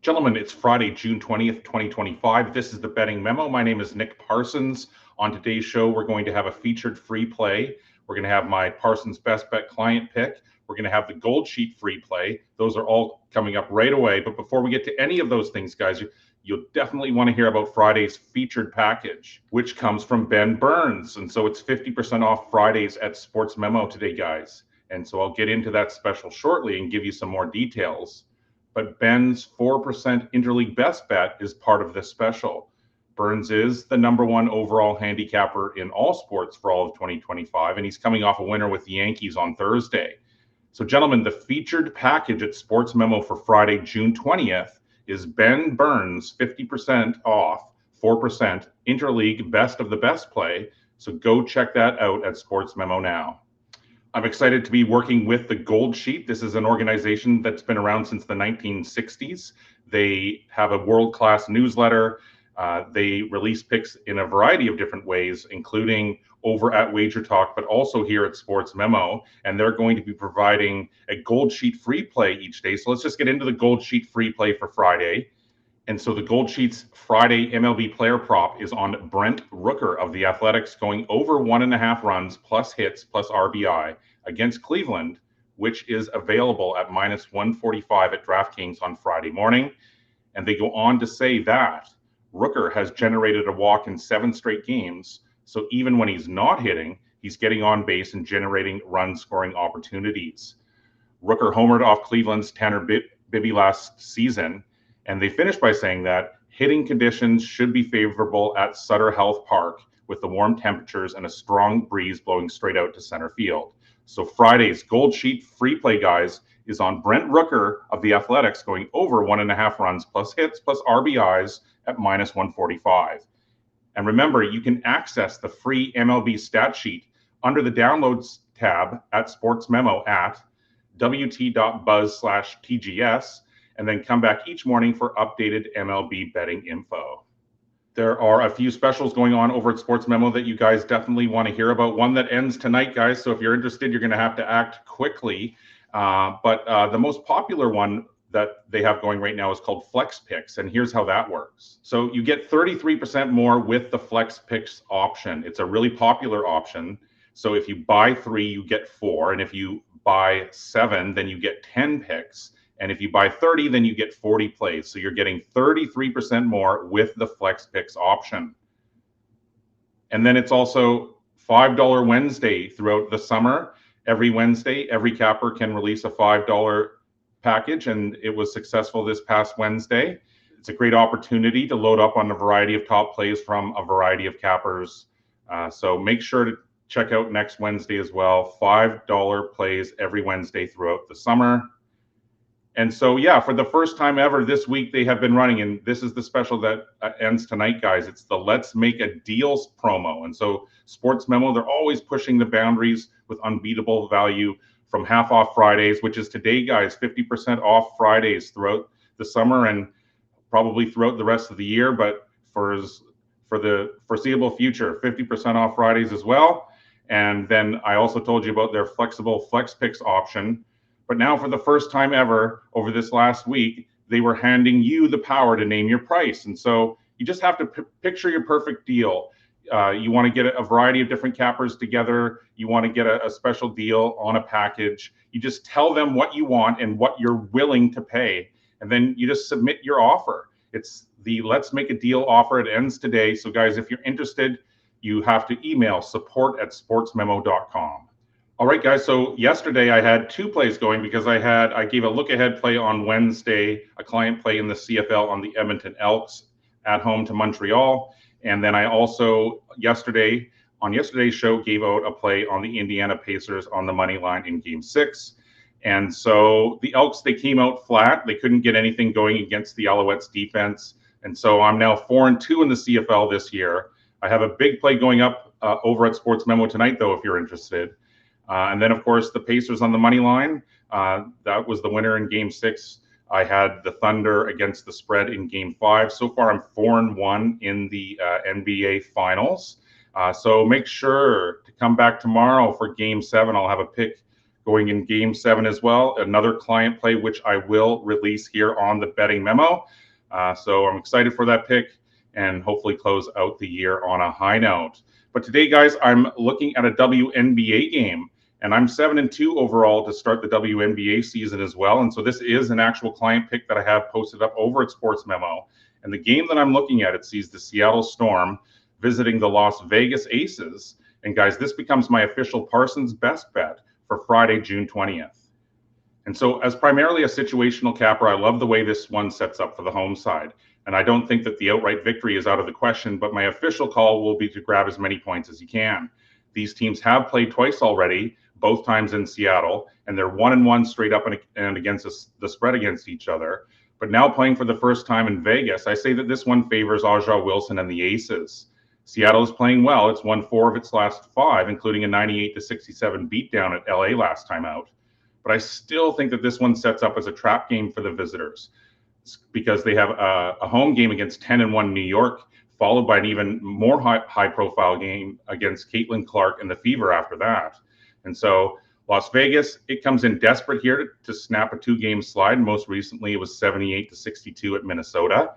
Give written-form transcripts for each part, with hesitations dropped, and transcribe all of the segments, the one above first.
Gentlemen, it's Friday, June 20th, 2025. This is the Betting Memo. My name is Nick Parsons. On today's show, we're going to have a featured free play. We're going to have my Parsons Best Bet client pick. We're going to have the Gold Sheet free play. Those are all coming up right away. But before we get to any of those things, guys, you'll definitely want to hear about Friday's featured package, which comes from Ben Burns. And so it's 50% off Fridays at Sports Memo today, guys. And so I'll get into that special shortly and give you some more details. But Ben's 4% Interleague Best Bet is part of this special. Burns is the #1 overall handicapper in all sports for all of 2025, and he's coming off a winner with the Yankees on Thursday. So, gentlemen, the featured package at Sports Memo for Friday, June 20th is Ben Burns 50% off, 4% Interleague Best of the Best play. So go check that out at Sports Memo now. I'm excited to be working with the Gold Sheet. This is an organization that's been around since the 1960s. They have a world-class newsletter. They release picks in a variety of different ways, including over at Wager Talk, but also here at Sports Memo. And they're going to be providing a Gold Sheet free play each day. So let's just get into the Gold Sheet free play for Friday. And so the Gold Sheet's Friday MLB player prop is on Brent Rooker of the Athletics going over 1.5 runs plus hits plus RBI against Cleveland, which is available at -145 at DraftKings on Friday morning. And they go on to say that Rooker has generated a walk in 7 straight games. So even when he's not hitting, he's getting on base and generating run scoring opportunities. Rooker homered off Cleveland's Tanner Bibby last season. And they finished by saying that hitting conditions should be favorable at Sutter Health Park with the warm temperatures and a strong breeze blowing straight out to center field. So Friday's Gold Sheet free play, guys, is on Brent Rooker of the Athletics going over 1.5 runs plus hits plus RBIs at -145. And remember, you can access the free MLB stat sheet under the Downloads tab at Sports Memo at wt.buzz/TGS. And then come back each morning for updated MLB betting info. There are a few specials going on over at Sports Memo that you guys definitely want to hear about. One that ends tonight, guys. So if you're interested, you're going to have to act quickly. But the most popular one that they have going right now is called Flex Picks. And here's how that works. So you get 33% more with the Flex Picks option. It's a really popular option. So if you buy 3, you get 4. And if you buy 7, then you get 10 picks. And if you buy 30, then you get 40 plays. So you're getting 33% more with the Flex Picks option. And then it's also $5 Wednesday throughout the summer. Every Wednesday, every capper can release a $5 package, and it was successful this past Wednesday. It's a great opportunity to load up on a variety of top plays from a variety of cappers. So make sure to check out next Wednesday as well. $5 plays every Wednesday throughout the summer. And so, yeah, for the first time ever this week, they have been running, and this is the special that ends tonight, guys. It's the Let's Make a Deals promo. And so Sports Memo, they're always pushing the boundaries with unbeatable value from half off Fridays, which is today, guys, 50% off Fridays throughout the summer and probably throughout the rest of the year. But for the foreseeable future, 50% off Fridays as well. And then I also told you about their flexible Flex Picks option. But now for the first time ever over this last week, they were handing you the power to name your price. And so you just have to picture your perfect deal. You want to get a variety of different cappers together. You want to get a special deal on a package. You just tell them what you want and what you're willing to pay. And then you just submit your offer. It's the Let's Make a Deal offer. It ends today. So guys, if you're interested, you have to email support@sportsmemo.com. All right, guys. So yesterday I had 2 plays going because I gave a look ahead play on Wednesday, a client play in the CFL on the Edmonton Elks at home to Montreal. And then I also on yesterday's show gave out a play on the Indiana Pacers on the money line in Game 6. And so the Elks, they came out flat. They couldn't get anything going against the Alouettes defense. And so I'm now 4-2 in the CFL this year. I have a big play going up over at Sports Memo tonight, though, if you're interested. And then, of course, the Pacers on the money line. That was the winner in Game 6. I had the Thunder against the spread in Game 5. So far, I'm 4-1 in the NBA Finals. So make sure to come back tomorrow for Game 7. I'll have a pick going in Game 7 as well. Another client play, which I will release here on the Betting Memo. So I'm excited for that pick and hopefully close out the year on a high note. But today, guys, I'm looking at a WNBA game, and I'm 7-2 overall to start the WNBA season as well. And so this is an actual client pick that I have posted up over at Sports Memo. And the game that I'm looking at, it sees the Seattle Storm visiting the Las Vegas Aces. And guys, this becomes my official Parsons best bet for Friday, June 20th. And so as primarily a situational capper, I love the way this one sets up for the home side. And I don't think that the outright victory is out of the question, but my official call will be to grab as many points as you can. These teams have played twice already, both times in Seattle, and they're 1-1 straight up and against the spread against each other. But now playing for the first time in Vegas, I say that this one favors Aja Wilson and the Aces. Seattle is playing well. It's won 4 of its last 5, including a 98-67 beatdown at LA last time out. But I still think that this one sets up as a trap game for the visitors, because they have a home game against 10-1 New York, followed by an even more high-profile game against Caitlin Clark and the Fever after that. And so Las Vegas, it comes in desperate here to snap a 2-game slide. Most recently, it was 78-62 at Minnesota.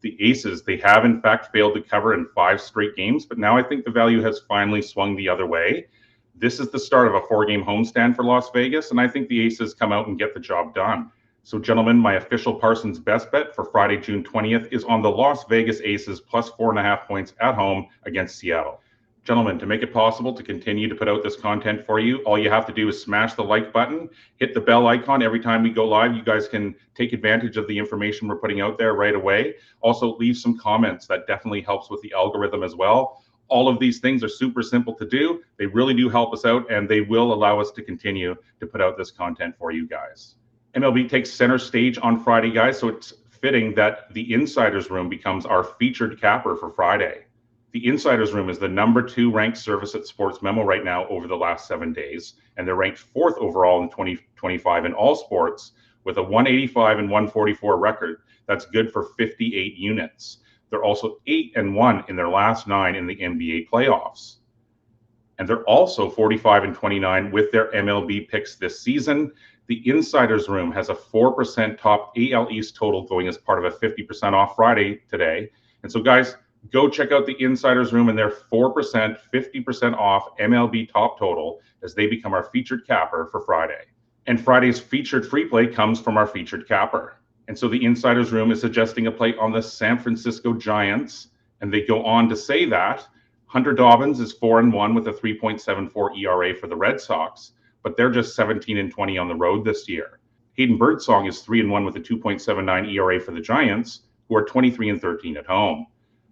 The Aces, they have in fact failed to cover in 5 straight games, but now I think the value has finally swung the other way. This is the start of a 4-game homestand for Las Vegas, and I think the Aces come out and get the job done. So gentlemen, my official Parsons best bet for Friday, June 20th is on the Las Vegas Aces plus 4.5 points at home against Seattle. Gentlemen, to make it possible to continue to put out this content for you, all you have to do is smash the like button, hit the bell icon every time we go live. You guys can take advantage of the information we're putting out there right away. Also, leave some comments. That definitely helps with the algorithm as well. All of these things are super simple to do. They really do help us out, and they will allow us to continue to put out this content for you guys. MLB takes center stage on Friday, guys, so it's fitting that the Insiders Room becomes our featured capper for Friday. The Insiders Room is the number 2 ranked service at Sports Memo right now over the last 7 days, and they're ranked 4th overall in 2025 in all sports with a 185 and 144 record. That's good for 58 units. They're also 8-1 in their last 9 in the NBA playoffs. And they're also 45 and 29 with their MLB picks this season. The Insiders Room has a 4% top AL East total going as part of a 50% off Friday today. And so guys, go check out the Insiders Room and their 4%, 50% off MLB top total as they become our featured capper for Friday. And Friday's featured free play comes from our featured capper. And so the Insiders Room is suggesting a play on the San Francisco Giants. And they go on to say that Hunter Dobbins is 4-1 with a 3.74 ERA for the Red Sox, but they're just 17-20 on the road this year. Hayden Birdsong is 3-1 with a 2.79 ERA for the Giants, who are 23-13 at home.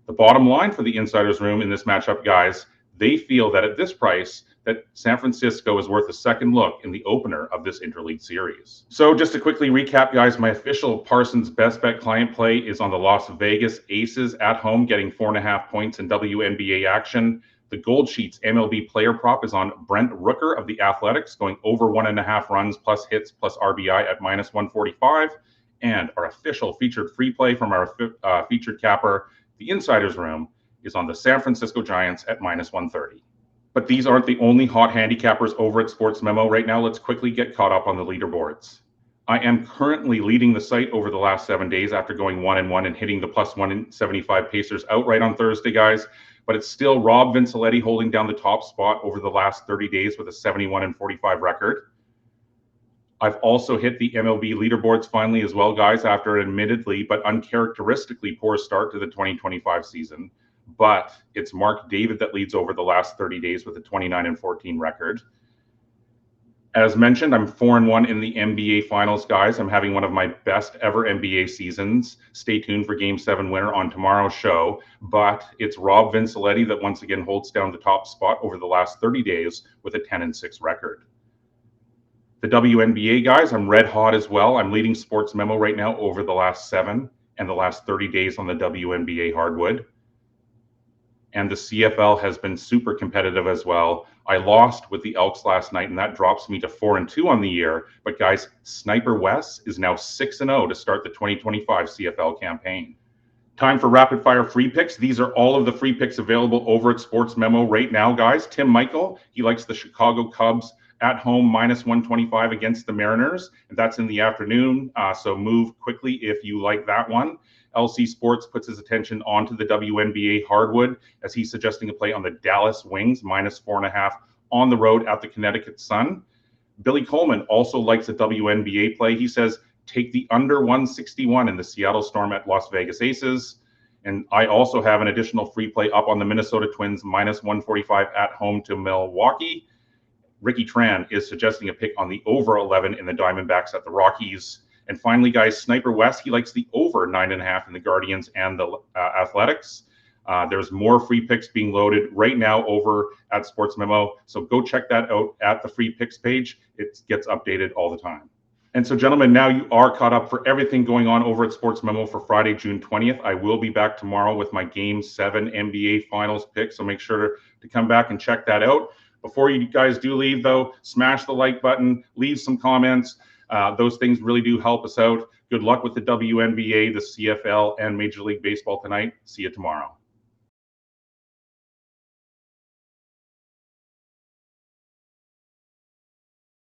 The bottom line for the Insiders Room in this matchup, guys, they feel that at this price, that San Francisco is worth a second look in the opener of this interleague series. So just to quickly recap, guys, my official Parsons best bet client play is on the Las Vegas Aces at home, getting 4.5 points in WNBA action. The Gold Sheets MLB player prop is on Brent Rooker of the Athletics, going over 1.5 runs plus hits plus RBI at minus 145. And our official featured free play from our featured capper, the Insiders Room, is on the San Francisco Giants at minus 130. But these aren't the only hot handicappers over at Sports Memo right now. Let's quickly get caught up on the leaderboards. I am currently leading the site over the last 7 days after going 1-1 and hitting the plus 175 Pacers outright on Thursday, guys. But it's still Rob Vincelletti holding down the top spot over the last 30 days with a 71-45 record. I've also hit the MLB leaderboards finally as well, guys, after an admittedly but uncharacteristically poor start to the 2025 season. But it's Mark David that leads over the last 30 days with a 29-14 record. As mentioned, I'm 4-1 in the NBA Finals, guys. I'm having one of my best ever NBA seasons. Stay tuned for Game 7 winner on tomorrow's show. But it's Rob Vincelletti that once again holds down the top spot over the last 30 days with a 10-6 record. The WNBA, guys, I'm red hot as well. I'm leading Sports Memo right now over the last 7 and the last 30 days on the WNBA hardwood. And the CFL has been super competitive as well. I lost with the Elks last night, and that drops me to 4-2 on the year. But guys, Sniper Wes is now 6-0 to start the 2025 CFL campaign. Time for rapid fire free picks. These are all of the free picks available over at Sports Memo right now, guys. Tim Michael, he likes the Chicago Cubs at home -125 against the Mariners, and that's in the afternoon. So move quickly if you like that one. LC Sports puts his attention onto the WNBA hardwood as he's suggesting a play on the Dallas Wings -4.5 on the road at the Connecticut Sun. Billy Coleman also likes a WNBA play. He says take the under 161 in the Seattle Storm at Las Vegas Aces. And I also have an additional free play up on the Minnesota Twins -145 at home to Milwaukee. Ricky Tran is suggesting a pick on the over 11 in the Diamondbacks at the Rockies. And finally, guys, Sniper West, he likes the over 9.5 in the Guardians and the Athletics. There's more free picks being loaded right now over at Sports Memo. So go check that out at the free picks page. It gets updated all the time. And so, gentlemen, now you are caught up for everything going on over at Sports Memo for Friday, June 20th. I will be back tomorrow with my Game 7 NBA Finals pick, so make sure to come back and check that out. Before you guys do leave, though, smash the like button, leave some comments. Those things really do help us out. Good luck with the WNBA, the CFL, and Major League Baseball tonight. See you tomorrow.